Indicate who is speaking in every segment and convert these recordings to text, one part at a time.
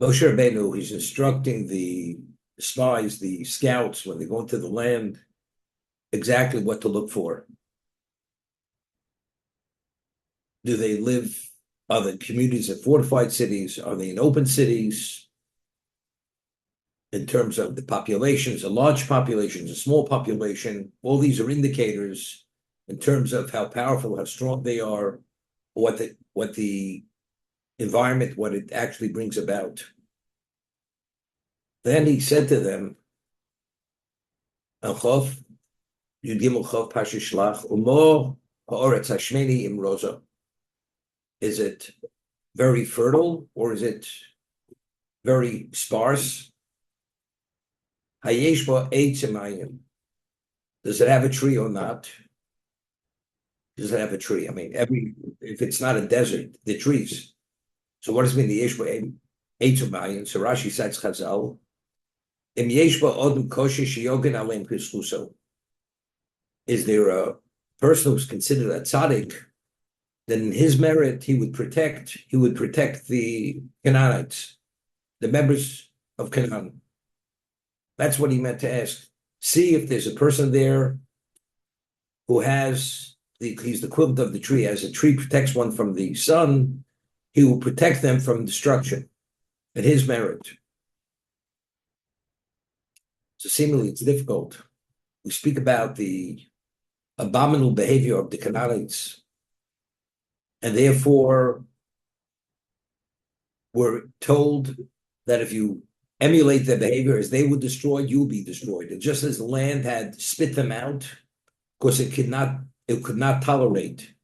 Speaker 1: Moshe Rabbeinu, he's instructing the spies, the scouts, when they go into the land, exactly what to look for. Do they live, are the communities in fortified cities? Are they in open cities? In terms of the populations, a large population, a small population, all these are indicators in terms of how powerful, how strong they are, what the environment, what it actually brings about. Then he said to them, is it very fertile or is it very sparse? Does it have a tree or not? Does it have a tree? I mean, if it's not a desert, the trees. So what does it mean? The Yeshua Eitzumayin. So Rashi cites Chazal. Is there a person who's considered a tzaddik? Then in his merit, he would protect the Canaanites, the members of Canaan. That's what he meant to ask. See if there's a person there who he's the equivalent of the tree. As a tree protects one from the sun, he will protect them from destruction at his merit. So seemingly it's difficult. We speak about the abominable behavior of the Canaanites, and therefore we're told that if you emulate their behavior as they were destroyed, you'll be destroyed. And just as the land had spit them out, because it could not tolerate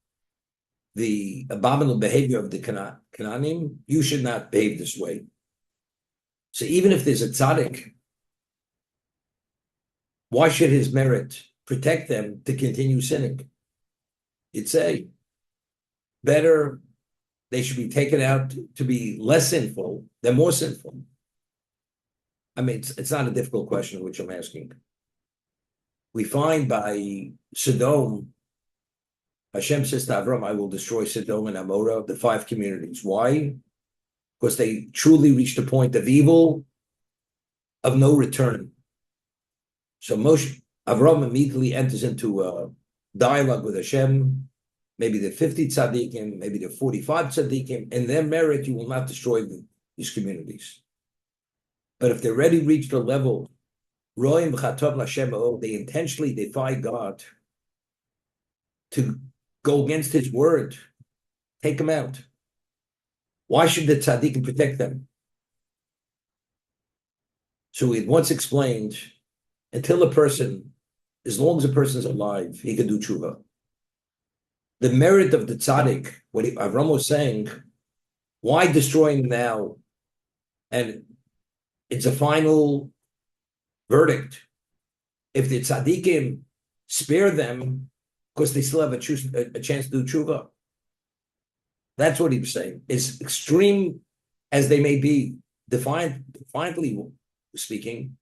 Speaker 1: the abominable behavior of the Canaanim, you should not behave this way. So even if there's a tzaddik, why should his merit protect them to continue sinning? You'd say, better they should be taken out to be less sinful than more sinful. I mean, it's not a difficult question which I'm asking. We find by Sodom, Hashem says to Avram, I will destroy Sodom and Amorah, the 5 communities. Why? Because they truly reached a point of evil, of no return. So Avram immediately enters into a dialogue with Hashem. Maybe the 50 tzaddikim, maybe the 45 tzaddikim. In their merit, you will not destroy these communities. But if they already reached a level, they intentionally defy God to go against his word, take them out. Why should the tzaddikim protect them? So we had once explained, as long as a person is alive, he can do teshuvah. The merit of the tzaddik, what Avram was saying, why destroying now? And it's a final verdict. If the tzaddikim spare them, because they still have a chance to do teshuvah. That's what he was saying. As extreme as they may be, defiantly speaking,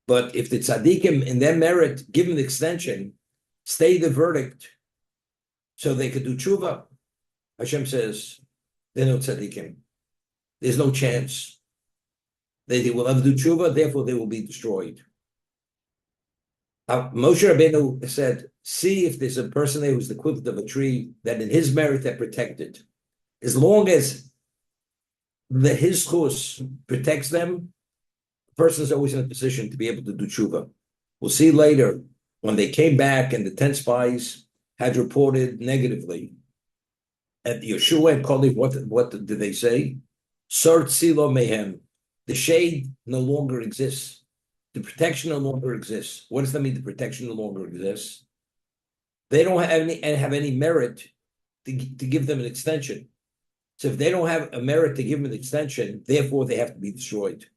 Speaker 1: but if the tzaddikim in their merit, given the extension, stay the verdict so they could do teshuvah, Hashem says, they're no tzaddikim. There's no chance. They will never do teshuvah, therefore they will be destroyed. Moshe Rabbeinu said, see if there's a person there who's the equivalent of a tree, that in his merit they're protected. As long as his chus protects them, the person is always in a position to be able to do teshuvah. We'll see later, when they came back and the 10 spies had reported negatively, at Yeshua and Kalev, what did they say? Sort silo mehem. The shade no longer exists. The protection no longer exists. What does that mean? The protection no longer exists. They don't have any merit to give them an extension. So if they don't have a merit to give them an extension, therefore they have to be destroyed.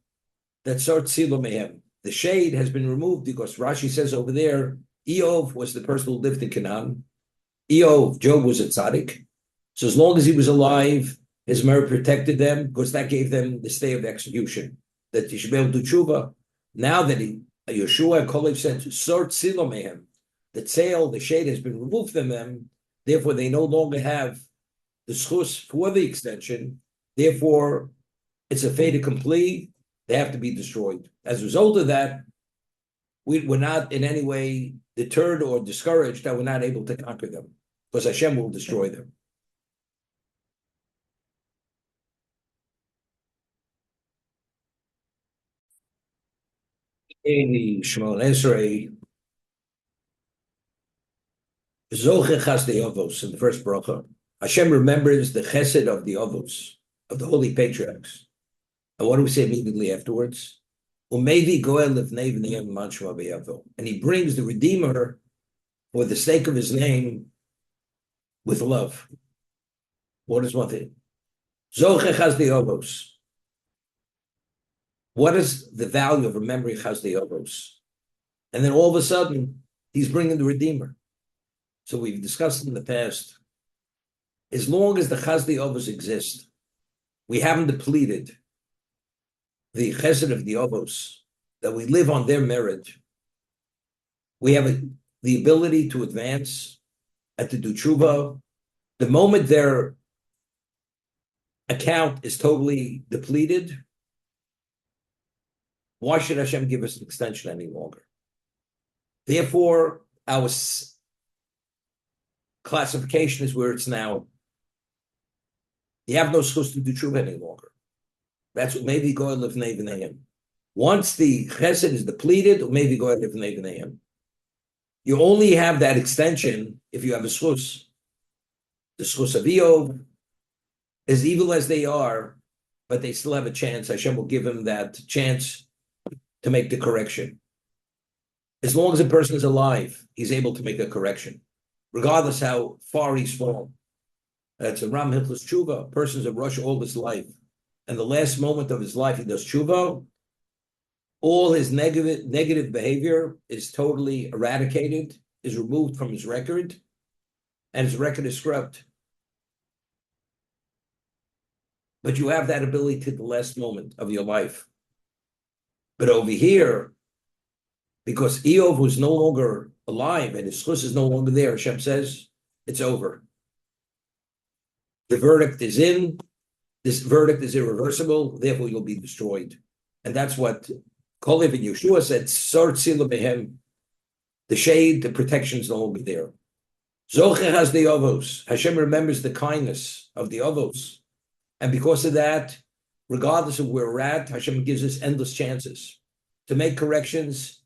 Speaker 1: That's sort silo mehem. The shade has been removed because Rashi says over there, Eov was the person who lived in Canaan. Job was a tzaddik. So as long as he was alive, his merit protected them because that gave them the stay of execution, that he should be able to do teshuvah. Now that Yeshua and Kalev said, sort silo mehem, the shade has been removed from them, therefore they no longer have the schus for the extension, therefore it's a fait accompli. They have to be destroyed. As a result of that, we're not in any way deterred or discouraged that we're not able to conquer them, because Hashem will destroy them. In the Shemon Esrei, Zoche Chas de Avos, in the first bracha, Hashem remembers the chesed of the Avos, of the holy patriarchs. And what do we say immediately afterwards? And he brings the Redeemer for the sake of his name with love. What is one thing? Zoche Chas de Avos. What is the value of remembering Chas de Avos? And then all of a sudden, he's bringing the Redeemer. So we've discussed in the past, as long as the Chas de Avos exist, we haven't depleted the chesed of the Avos, that we live on their merit. We have the ability to advance and to do teshuvah. The moment their account is totally depleted, why should Hashem give us an extension any longer? Therefore, our classification is where it's now. You have no schus to do teshuvah any longer. That's what maybe go and live in. Once the chesed is depleted, maybe go and live in. You only have that extension if you have a schus. The schus of Eov, as evil as they are, but they still have a chance. Hashem will give him that chance to make the correction. As long as a person is alive, he's able to make a correction, regardless how far he's fallen. That's a Ram Hitler's teshuvah. A person's a rush all his life, and the last moment of his life he does teshuvah. All his negative behavior is totally eradicated, is removed from his record, and his record is scrubbed. But you have that ability to the last moment of your life. But over here, because Eov was no longer alive and his chus is no longer there, Hashem says, it's over. The verdict is in. This verdict is irreversible, therefore you'll be destroyed. And that's what Kolev and Yeshua said, Sar Tzila Behem. The shade, the protection is no longer there. Zoche has the Avos. Hashem remembers the kindness of the Avos. And because of that, regardless of where we're at, Hashem gives us endless chances to make corrections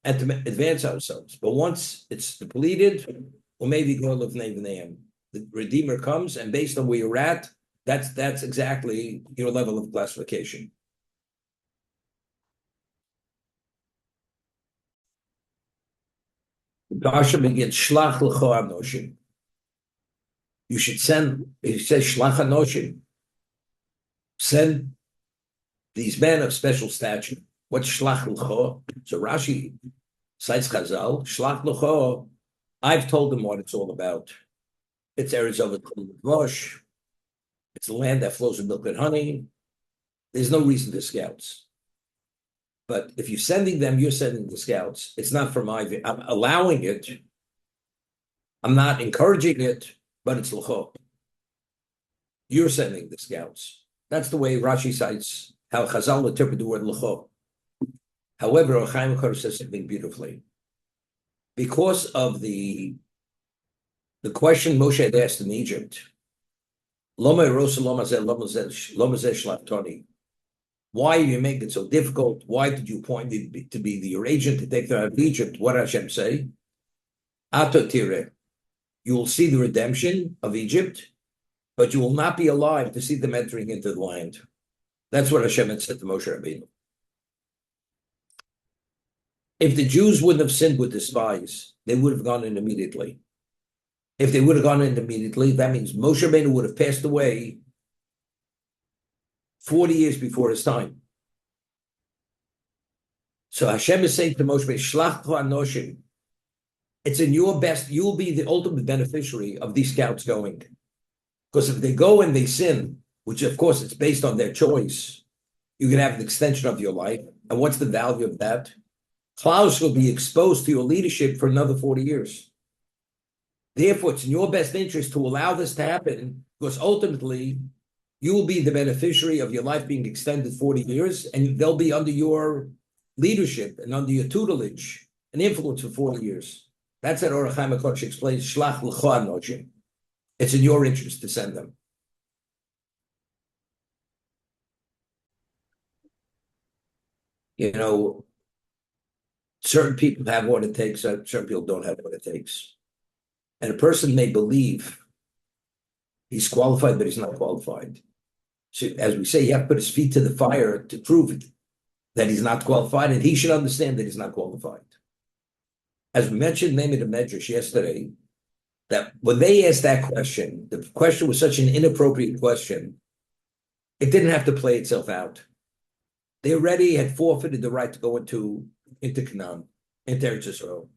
Speaker 1: and to advance ourselves. But once it's depleted, or maybe go live Nevanayim, the Redeemer comes, and based on where you're at, that's exactly your level of classification. Parsha begins Shlach L'cho Anoshim. You should send. It says Shlach Anoshim. Send these men of special stature. What's Shlach L'cho? So Rashi cites Chazal. Shlach L'cho. I've told them what it's all about. It's Arizona Vosh. It's a land that flows with milk and honey. There's no reason to scouts. But if you're sending them, you're sending the scouts. It's not for my view. I'm allowing it. I'm not encouraging it, but it's l'cho. You're sending the scouts. That's the way Rashi cites how Chazal interpret the word l'cho. However, Chaim Kor says something beautifully. Because of the question Moshe had asked in Egypt, why do you make it so difficult? Why did you appoint me to be your agent to take them out of Egypt? What did Hashem say? Atotire, you will see the redemption of Egypt, but you will not be alive to see them entering into the land. That's what Hashem had said to Moshe Rabbeinu. If the Jews wouldn't have sinned with the spies, they would have gone in immediately. If they would have gone in immediately, that means Moshe Rabbeinu would have passed away 40 years before his time. So Hashem is saying to Moshe, Shlach Anoshim, it's in your best, you'll be the ultimate beneficiary of these scouts going. Because if they go and they sin, which of course it's based on their choice, you can have an extension of your life. And what's the value of that? Klaus will be exposed to your leadership for another 40 years. Therefore, it's in your best interest to allow this to happen, because ultimately, You will be the beneficiary of your life being extended 40 years, and they'll be under your leadership and under your tutelage and influence for 40 years. That's what Rav Kalatsky explains. Shlach l'cho anoshim. It's in your interest to send them. You know, certain people have what it takes, certain people don't have what it takes. And a person may believe he's qualified, but he's not qualified. So, as we say, you have to put his feet to the fire to prove it, that he's not qualified, and he should understand that he's not qualified. As we mentioned, name of the Medrash yesterday, that when they asked that question, the question was such an inappropriate question, it didn't have to play itself out. They already had forfeited the right to go into Canaan, into Eretz Yisrael.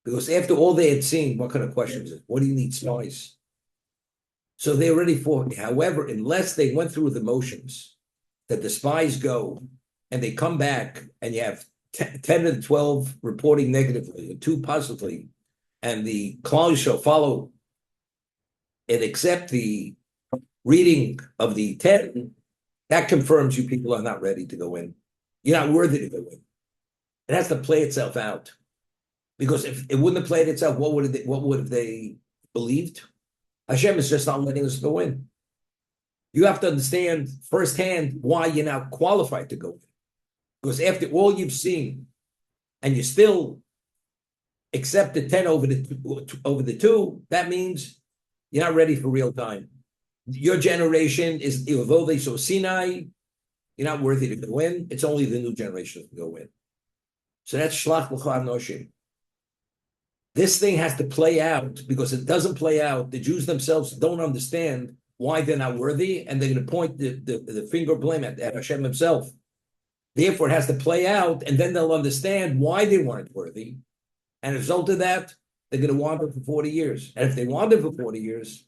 Speaker 1: Because after all they had seen, what kind of questions? What do you need spies? So they already forfeited. However, unless they went through the motions, that the spies go and they come back and you have 10 of the 12 reporting negatively and 2 positively, and the Klal shall follow and accept the reading of the 10, that confirms you people are not ready to go in. You're not worthy to go in. It has to play itself out. Because if it wouldn't have played itself, what would have they believed? Hashem is just not letting us go in. You have to understand firsthand why you're not qualified to go in. Because after all you've seen, and you still accept the 10 over the 2, that means you're not ready for real time. Your generation is, although they saw Sinai, you're not worthy to go in. It's only the new generation that can go in. So that's Shlach L'cho Anoshim. This thing has to play out, because it doesn't play out. The Jews themselves don't understand why they're not worthy, and they're going to point the finger of blame at Hashem himself. Therefore, it has to play out, and then they'll understand why they weren't worthy. And as a result of that, they're going to wander for 40 years. And if they wander for 40 years,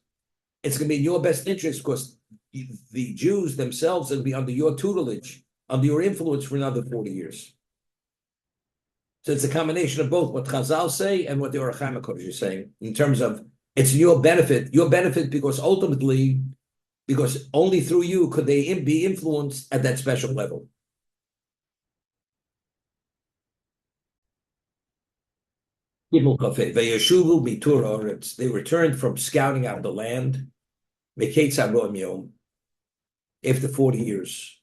Speaker 1: it's going to be in your best interest, because the Jews themselves will be under your tutelage, under your influence for another 40 years. So it's a combination of both what Chazal say and what the Rav Kalatsky is saying, in terms of it's your benefit because ultimately, because only through you could they be influenced at that special level. They returned from scouting out the land after 40 years.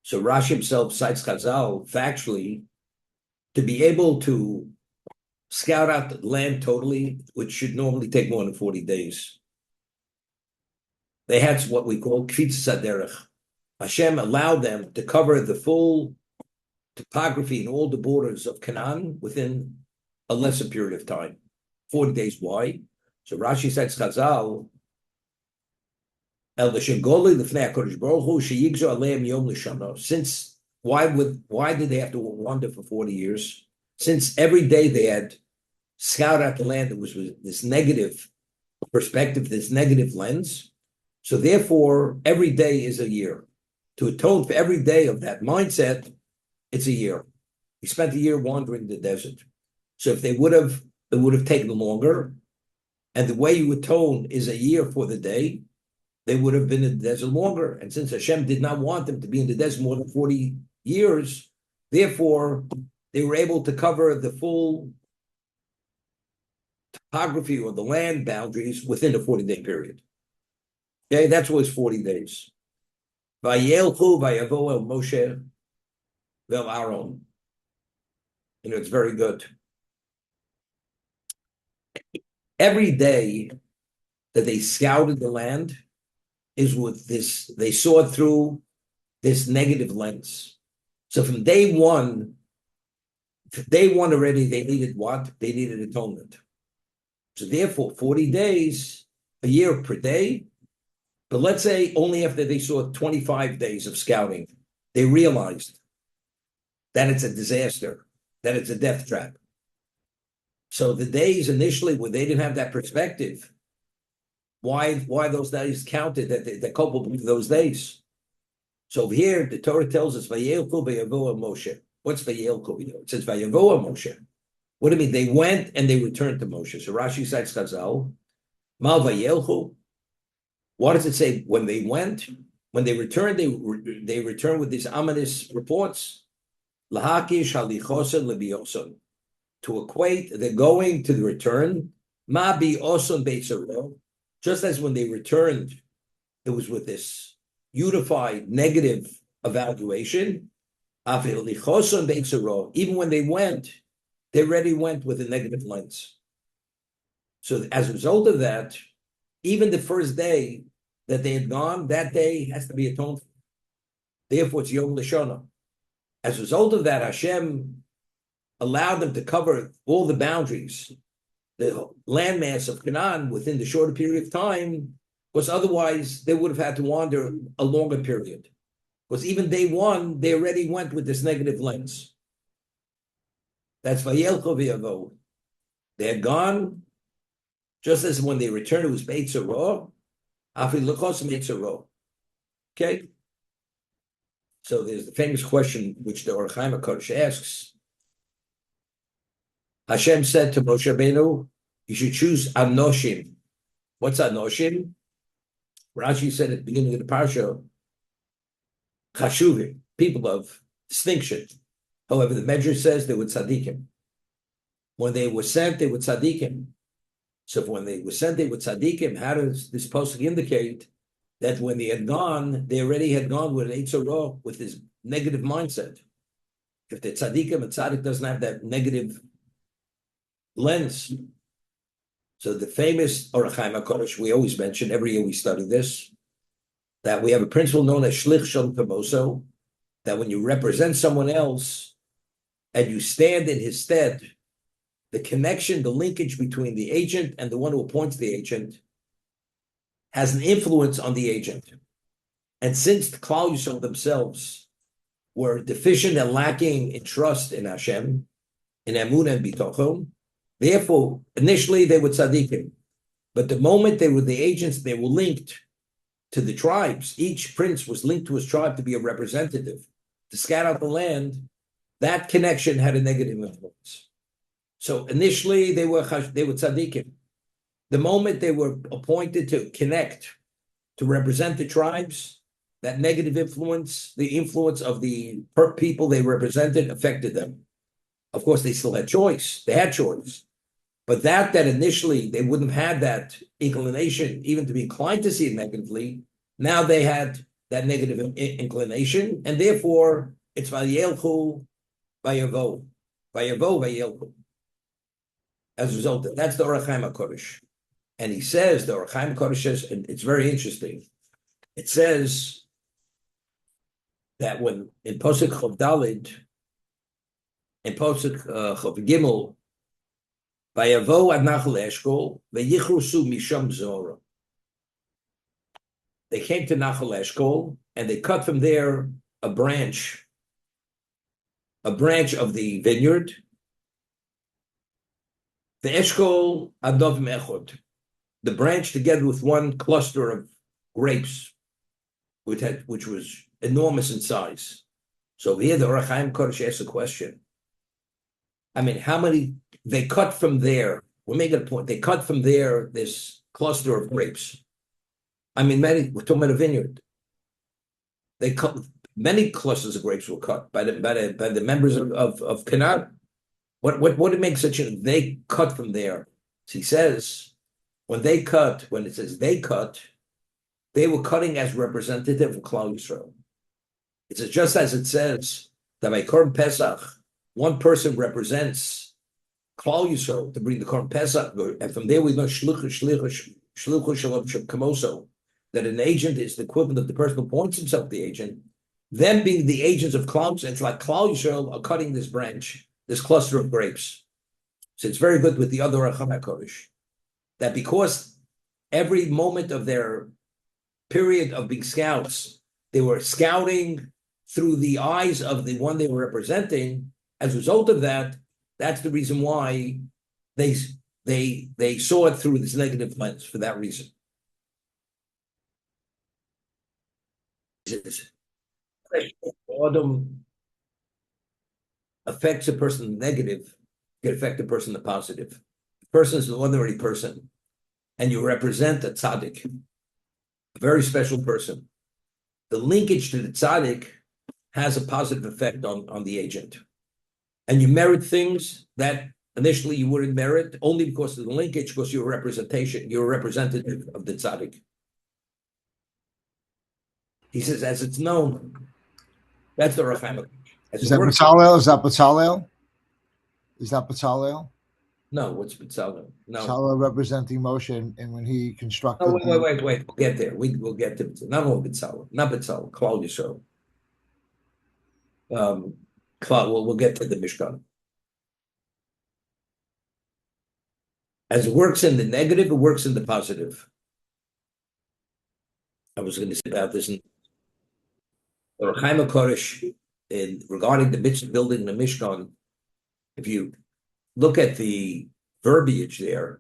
Speaker 1: So Rashi himself cites Chazal factually to be able to scout out the land totally, which should normally take more than 40 days. They had what we call Kfitzas Haderech. Hashem allowed them to cover the full topography and all the borders of Canaan within a lesser period of time. 40 days. Why? So Rashi cites Chazal, since why did they have to wander for 40 years? Since every day they had scouted out the land that was with this negative perspective, this negative lens. So therefore, every day is a year. To atone for every day of that mindset, it's a year. He spent a year wandering in the desert. So if it would have taken longer, and the way you atone is a year for the day, they would have been in the desert longer. And since Hashem did not want them to be in the desert more than 40 years, therefore, they were able to cover the full topography or the land boundaries within the 40-day period. Okay, that's what was 40 days. Vayelchu vayavo el Moshe vel Aaron. It's very good. Every day that they scouted the land is with this, they saw it through this negative lens. So from day one already, they needed what? They needed atonement. So therefore, 40 days, a year per day. But let's say only after they saw 25 days of scouting, they realized that it's a disaster, that it's a death trap. So the days initially where they didn't have that perspective, why those days counted, that they're culpable for those days. So over here, the Torah tells us, Vayelchu vayavo Moshe. What's Vayelchu? It says Vayavo Moshe. What do you mean? They went and they returned to Moshe. So Rashi cites Chazal, Mal Vayelchu. What does it say? When they went, when they returned, they returned with these ominous reports. Lahakish halichoson lebioson. To equate the going to the return, ma bi oson beitzaro, just as when they returned, it was with this unified negative evaluation. Even when they went, they already went with a negative lens. So as a result of that, even the first day that they had gone, that day has to be atoned for. Therefore, it's Yom Lashonah. As a result of that, Hashem allowed them to cover all the boundaries, the landmass of Canaan within the shorter period of time, because otherwise they would have had to wander a longer period. Because even day one, they already went with this negative lens. That's Vayelcho v'yavo. They had gone, just as when they returned, it was Beitzaro, Afi Lechos Beitzaro. Okay? So there's the famous question which the Or Chaim HaKadosh asks. Hashem said to Moshe Rabbeinu, you should choose Anoshim. What's Anoshim? Rashi said at the beginning of the parsha, Chashuvim, people of distinction. However, the Medrash says they were tzaddikim. When they were sent, they were tzaddikim. So when they were sent, they were tzaddikim. How does this pasuk indicate that when they had gone, they already had gone with an Eitzorah, with this negative mindset? If they're tzaddikim, a tzaddik doesn't have that negative lens. So the famous Or Chaim HaKadosh, we always mention, every year we study this, that we have a principle known as shlich shel kamoso, that when you represent someone else and you stand in his stead, the connection, the linkage between the agent and the one who appoints the agent has an influence on the agent. And since the Klal Yisrael themselves were deficient and lacking in trust in Hashem, in Emunah and Bitochon, therefore, initially they were tzaddikim. But the moment they were the agents, they were linked to the tribes. Each prince was linked to his tribe to be a representative, to scout out the land. That connection had a negative influence. So initially they were tzaddikim. The moment they were appointed to connect, to represent the tribes, that negative influence, the influence of the people they represented, affected them. Of course, they still had choice. They had choice. But that initially they wouldn't have had that inclination, even to be inclined to see it negatively, now they had that negative inclination, and therefore it's Vayelchu, Vayavo, Vayelchu. As a result, that's the Or Chaim HaKadosh. And he says, the Or Chaim HaKadosh says, and it's very interesting, it says that when in Posuk Chav Dalid, in Posuk Chav Gimel, Vayavo ad Nachal Eshkol, Vayichrusu Misham Zora. They came to Nachal Eshkol, and they cut from there a branch of the vineyard. The Eshkol Adov Mechod, the branch together with one cluster of grapes, which was enormous in size. So here the Or Chaim HaKadosh asks a question. I mean, how many, they cut from there, we're making a point, they cut from there this cluster of grapes. I mean, we're talking about a vineyard. They cut, many clusters of grapes were cut by the members of Canaan. What makes such a, they cut from there? So he says, when it says they cut, they were cutting as representative of Klal Yisrael. It's just as it says that by Korban Pesach, one person represents Klal Yisrael to bring the Korban Pesach, and from there we learn shluchu kamoso, that an agent is the equivalent of the person who appoints himself the agent. Them being the agents of Klal Yisrael, it's like Klal Yisrael are cutting this branch, this cluster of grapes. So it's very good with the other Or Chaim HaKadosh, that because every moment of their period of being scouts, they were scouting through the eyes of the one they were representing. As a result of that, that's the reason why they saw it through this negative lens, for that reason. Autumn affects a person negative, can affect a person the positive. The person is an ordinary person, and you represent a tzaddik. a very special person. The linkage to the tzaddik has a positive effect on the agent. And you merit things that initially you wouldn't merit only because of the linkage, because you're a representative of the tzaddik. He says, as it's known, that's the Rav.
Speaker 2: Is that Bezalel? Is that Bezalel? Is that Bezalel?
Speaker 1: No, what's Bezalel? No.
Speaker 2: Bezalel representing Moshe, and when he constructed.
Speaker 1: Oh, wait. We'll get there. We'll get to not only Bezalel, not Bezalel, Klal Yisrael. We'll get to the Mishkan. As it works in the negative, it works in the positive. I was going to say about this in Rav Kalatsky regarding the mitzvah building the Mishkan. If you look at the verbiage there,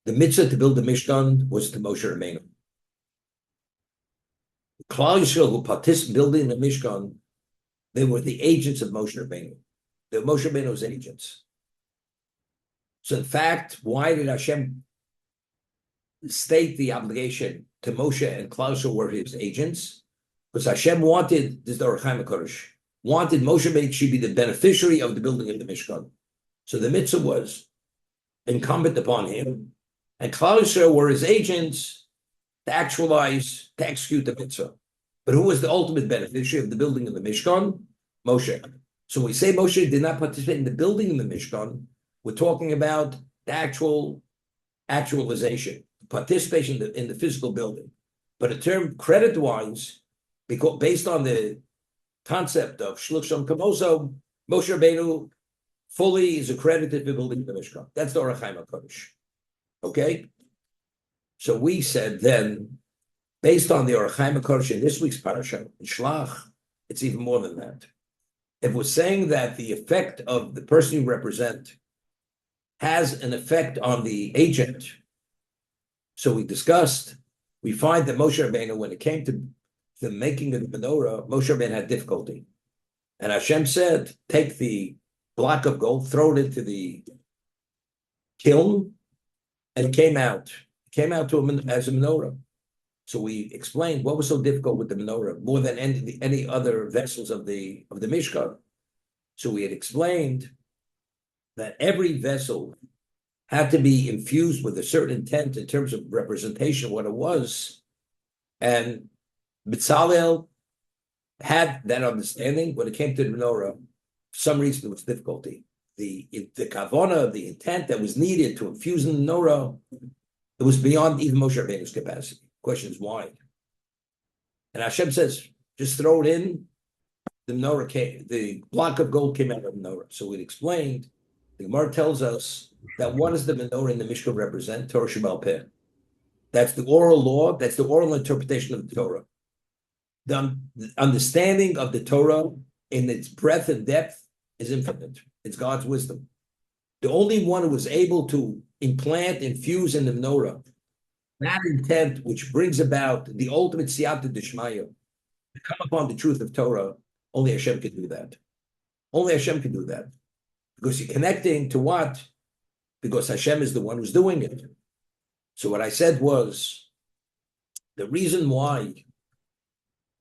Speaker 1: the mitzvah to build the Mishkan was to Moshe Rabbeinu. The Klal Yisrael who participated in building the Mishkan, they were the agents of Moshe Rabbeinu. They were Moshe Rabbeinu's agents. So in fact, why did Hashem state the obligation to Moshe and Klal Yisrael were his agents? Because Hashem wanted, this is the Rav Kalatsky, wanted Moshe Rabbeinu should be the beneficiary of the building of the Mishkan. So the mitzvah was incumbent upon him, and Klal Yisrael were his agents to actualize, to execute the mitzvah. But who was the ultimate beneficiary of the building of the Mishkan? Moshe. So when we say Moshe did not participate in the building of the Mishkan, we're talking about the actualization, participation in the physical building. But a term credit-wise, because based on the concept of Shluchsham Kamoso, Moshe Rabbeinu fully is accredited for building the Mishkan. That's the Orach Chaim HaKodesh. Okay? So we said then, based on the Orach Chaim HaKodesh in this week's parasha, in Shlach, it's even more than that. If we're saying that the effect of the person you represent has an effect on the agent, so we discussed, we find that Moshe Rabbeinu, when it came to the making of the menorah, Moshe Rabbeinu had difficulty. And Hashem said, take the block of gold, throw it into the kiln, and it came out. It came out as a menorah. So we explained what was so difficult with the menorah, more than any other vessels of the Mishkan. So we had explained that every vessel had to be infused with a certain intent in terms of representation of what it was. And Bezalel had that understanding. When it came to the menorah, for some reason there was difficulty. The kavanah, the intent that was needed to infuse in the menorah, it was beyond even Moshe Rabbeinu's capacity. The question is why. And Hashem says, just throw it in. The menorah came, the block of gold came out of the menorah. So we explained, the Gemara tells us that what does the menorah in the Mishkan represent? Torah Sheba'al Peh. That's the oral law, that's the oral interpretation of the Torah. The understanding of the Torah in its breadth and depth is infinite. It's God's wisdom. The only one who was able to infuse in the menorah that intent which brings about the ultimate siyata d'shmaya, to come upon the truth of Torah, only Hashem can do that. Only Hashem can do that. Because you're connecting to what? Because Hashem is the one who's doing it. So what I said was, the reason why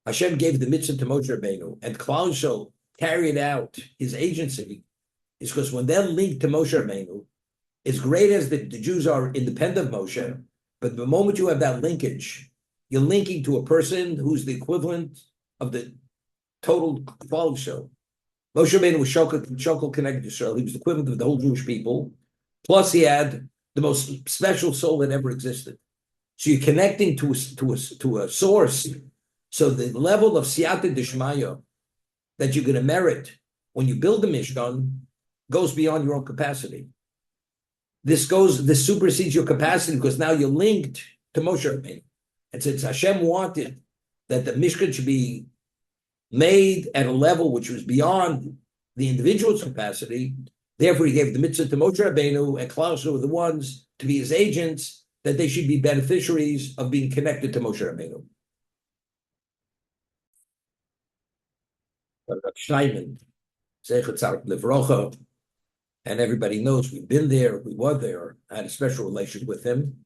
Speaker 1: Hashem gave the mitzvah to Moshe Rabbeinu and Klal Yisrael carried out his agency is because when they're linked to Moshe Rabbeinu, as great as the Jews are independent of Moshe, but the moment you have that linkage, you're linking to a person who's the equivalent of the total Klal Yisrael. Moshe Rabbeinu was Shokol connected to Israel. He was the equivalent of the whole Jewish people. Plus, he had the most special soul that ever existed. So you're connecting to a source. So the level of siyata d'shmaya that you're going to merit when you build the Mishkan goes beyond your own capacity. This supersedes your capacity because now you're linked to Moshe Rabbeinu. And since Hashem wanted that the Mishkan should be made at a level which was beyond the individual's capacity, therefore he gave the mitzvah to Moshe Rabbeinu, and Klal Yisrael were the ones to be his agents, that they should be beneficiaries of being connected to Moshe Rabbeinu. Shleiman, Zeichet Tzarek Livrocha, and everybody knows we've been there, we were there, I had a special relationship with him.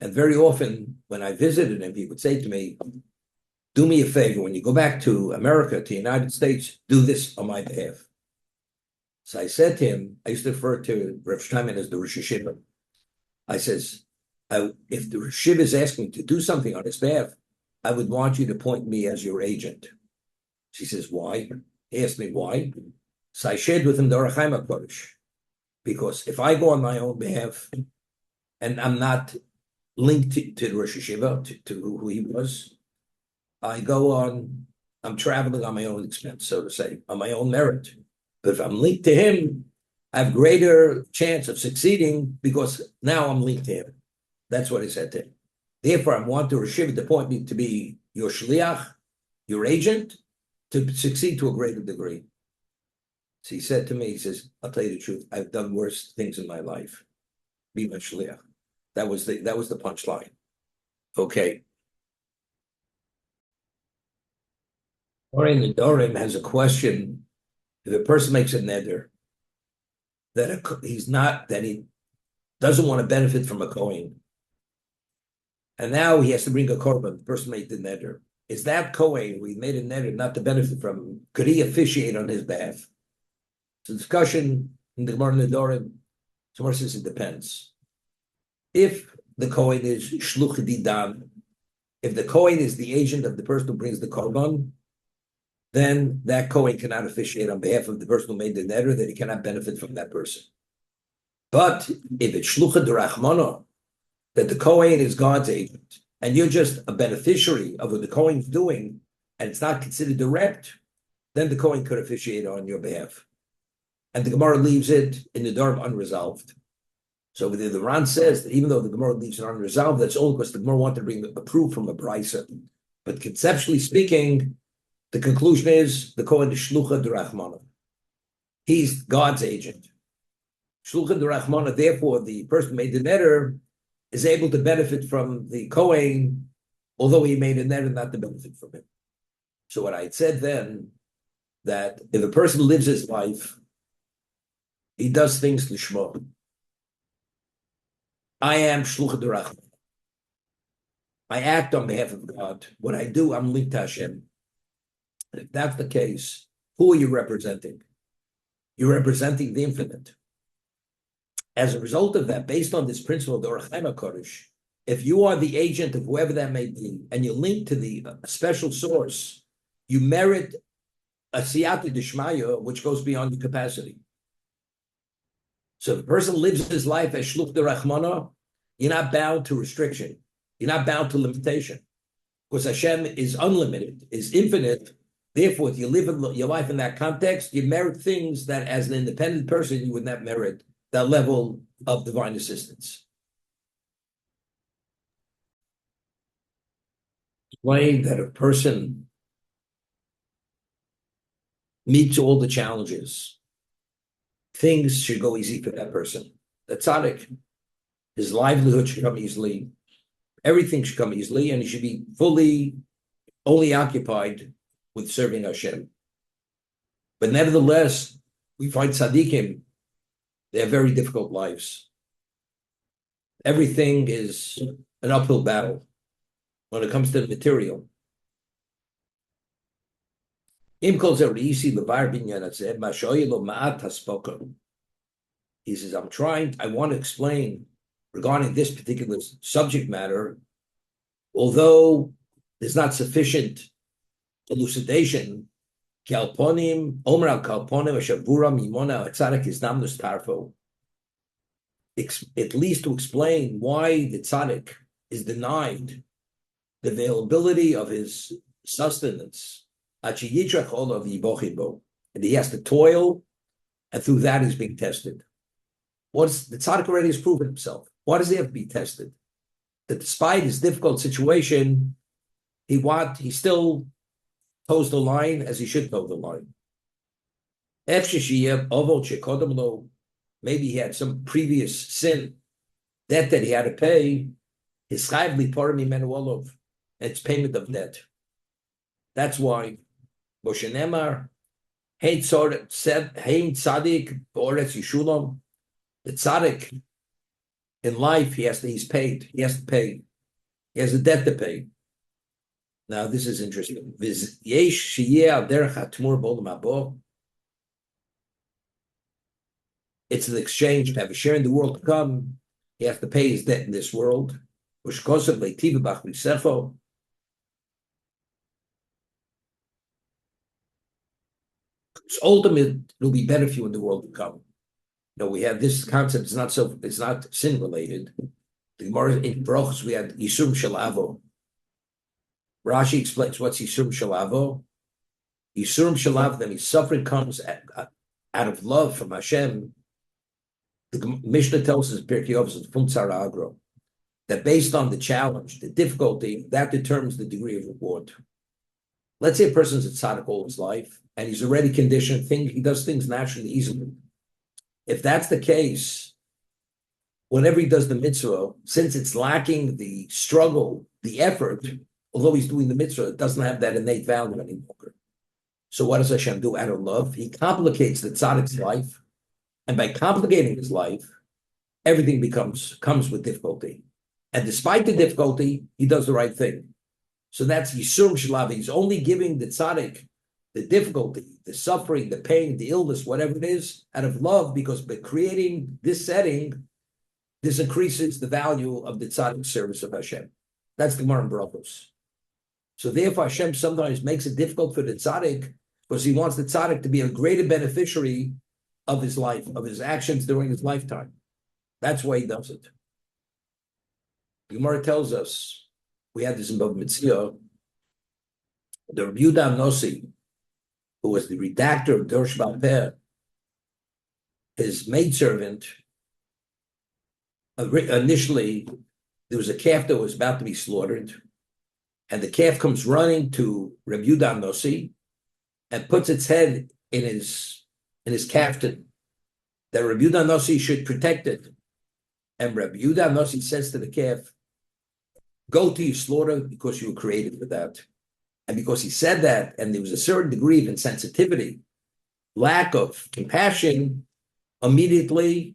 Speaker 1: And very often when I visited him, he would say to me, do me a favor, when you go back to America, to the United States, do this on my behalf. So I said to him, I used to refer to Rav Steinman as the Rosh Hashiva. I says, if the Rosh Hashiva is asking me to do something on his behalf, I would want you to appoint me as your agent. She says, why? He asked me why. So I shared with him the Orach Chaim HaKodesh. Because if I go on my own behalf, and I'm not linked to the Rosh Hashiva, to who he was, I'm traveling on my own expense, so to say, on my own merit. But if I'm linked to him, I have greater chance of succeeding because now I'm linked to him. That's what he said to him. Therefore, I want the Rosh Hashiva to appoint me to be your shliach, your agent, to succeed to a greater degree. So he said to me, he says, I'll tell you the truth, I've done worse things in my life. Be my shliach. That was the punchline. Okay. Oren Nedorim has a question. If a person makes a neder that he doesn't want to benefit from a kohen, and now he has to bring a korban, the person made the neder. Is that kohen who he made a neder not to benefit from him? Could he officiate on his behalf? It's a discussion in the Gemara Nedorim. Someone says it depends. If the kohen is shluch didan, if the kohen is the agent of the person who brings the korban, then that kohen cannot officiate on behalf of the person who made the neder, that he cannot benefit from that person. But if it's shlucha d'rachmana, that the kohen is God's agent, and you're just a beneficiary of what the kohen's doing, and it's not considered direct, then the kohen could officiate on your behalf. And the Gemara leaves it in the Darb unresolved. So the Ran says that even though the Gemara leaves it unresolved, that's only because the Gemara wanted to bring a proof from a brisa. But conceptually speaking, the conclusion is the Kohen is Shlucha d'Rachmana. He's God's agent. Shlucha d'Rachmana, therefore, the person who made the neder is able to benefit from the Kohen, although he made a neder not to benefit from him. So what I had said then, that if a person lives his life, he does things lishma. I am Shlucha d'Rachmana. I act on behalf of God. What I do, I'm linked to Hashem. And if that's the case, who are you representing? You're representing the infinite. As a result of that, based on this principle of the Orach Chaim HaKodesh, if you are the agent of whoever that may be, and you're linked to the special source, you merit a siyata d'shmaya, which goes beyond your capacity. So if a person lives his life as shluch d'rachmana, you're not bound to restriction. You're not bound to limitation. Because Hashem is unlimited, is infinite. Therefore, if you live your life in that context, you merit things that as an independent person, you would not merit that level of divine assistance. Explain that a person meets all the challenges. Things should go easy for that person. The tzaddik, his livelihood should come easily. Everything should come easily, and he should be fully only occupied with serving Hashem. But nevertheless, we find tzaddikim, they have very difficult lives. Everything is an uphill battle when it comes to the material. He says, I want to explain regarding this particular subject matter, although there's not sufficient elucidation, at least to explain why the tzaddik is denied the availability of his sustenance, and he has to toil, and through that he's being tested. The tzaddik already has proven himself. Why does he have to be tested? That despite his difficult situation, he still toes the line as he should toe the line. Maybe he had some previous sin, debt that he had to pay. His chayv part of Menuolov, it's payment of debt. That's why Moshe Nemar, Hein Tzaddik, B'oretz Yishulam, the tzaddik In life, he's paid. He has to pay. He has a debt to pay. Now, this is interesting. It's an exchange to have a share in the world to come. He has to pay his debt in this world. Ultimately, it'll be better for you in the world to come. We have this concept. It's not sin related. The Gemara in Brachos, we had Yissurim Shel Ahavah. Rashi explains what's Yissurim Shel Ahavah. Yissurim Shel Ahavah, that means suffering comes out of love from Hashem. The Mishnah tells us that based on the challenge, the difficulty, that determines the degree of reward. Let's say a person's a tzaddik all his life, and he's already conditioned. He does things naturally, easily. If that's the case, whenever he does the mitzvah, since it's lacking the struggle, the effort, although he's doing the mitzvah, it doesn't have that innate value any longer. So what does Hashem do out of love? He complicates the tzaddik's life, and by complicating his life, everything comes with difficulty. And despite the difficulty, he does the right thing. So that's Yissurim Shel Ahavah. He's only giving the tzaddik the difficulty, the suffering, the pain, the illness, whatever it is, out of love, because by creating this setting, this increases the value of the tzaddik service of Hashem. That's the Gemara in Brachos. So therefore, Hashem sometimes makes it difficult for the tzaddik because he wants the tzaddik to be a greater beneficiary of his life, of his actions during his lifetime. That's why he does it. The Gemara tells us, we had this in Bava Metzia, the Rav Yehuda Nossi, who was the redactor of Torah Sheba'al Peh, his maidservant, initially, there was a calf that was about to be slaughtered, and the calf comes running to Rav Yehuda Nossi and puts its head in his caftan, that Rav Yehuda Nossi should protect it. And Rav Yehuda Nossi says to the calf, go to your slaughter because you were created for that. And because he said that, and there was a certain degree of insensitivity, lack of compassion, immediately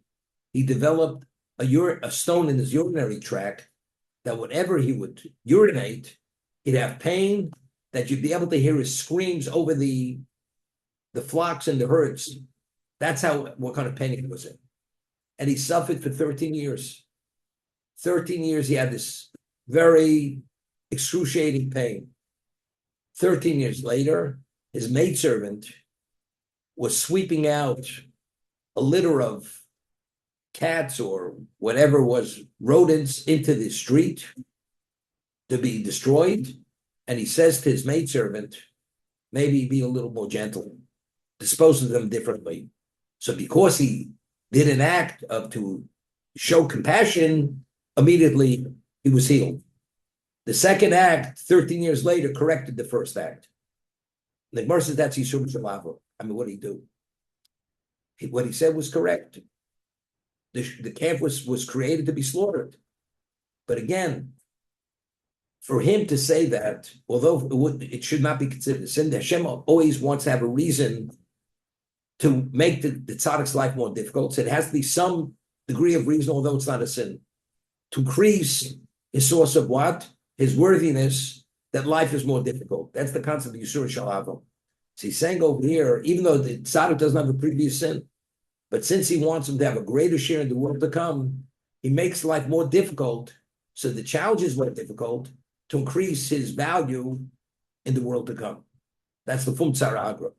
Speaker 1: he developed a stone in his urinary tract that whenever he would urinate, he'd have pain that you'd be able to hear his screams over the flocks and the herds. That's what kind of pain he was in. And he suffered for 13 years. 13 years he had this very excruciating pain. 13 years later, his maidservant was sweeping out a litter of cats or whatever was rodents into the street to be destroyed. And he says to his maidservant, maybe be a little more gentle, dispose of them differently. So because he did an act to show compassion, immediately he was healed. The second act, 13 years later, corrected the first act. The Gemara says that's Yissurim Shel Ahavah. I mean, what did he do? What he said was correct. The calf was created to be slaughtered. But again, for him to say that, although it should not be considered a sin, Hashem always wants to have a reason to make the tzaddik's life more difficult. So it has to be some degree of reason, although it's not a sin, to increase his source of what? His worthiness, that life is more difficult. That's the concept of Yissurim Shel Ahavah. So he's saying over here, even though the tzaddik doesn't have a previous sin, but since he wants him to have a greater share in the world to come, he makes life more difficult. So the challenge is more difficult to increase his value in the world to come. That's the Fum Tzara Agra.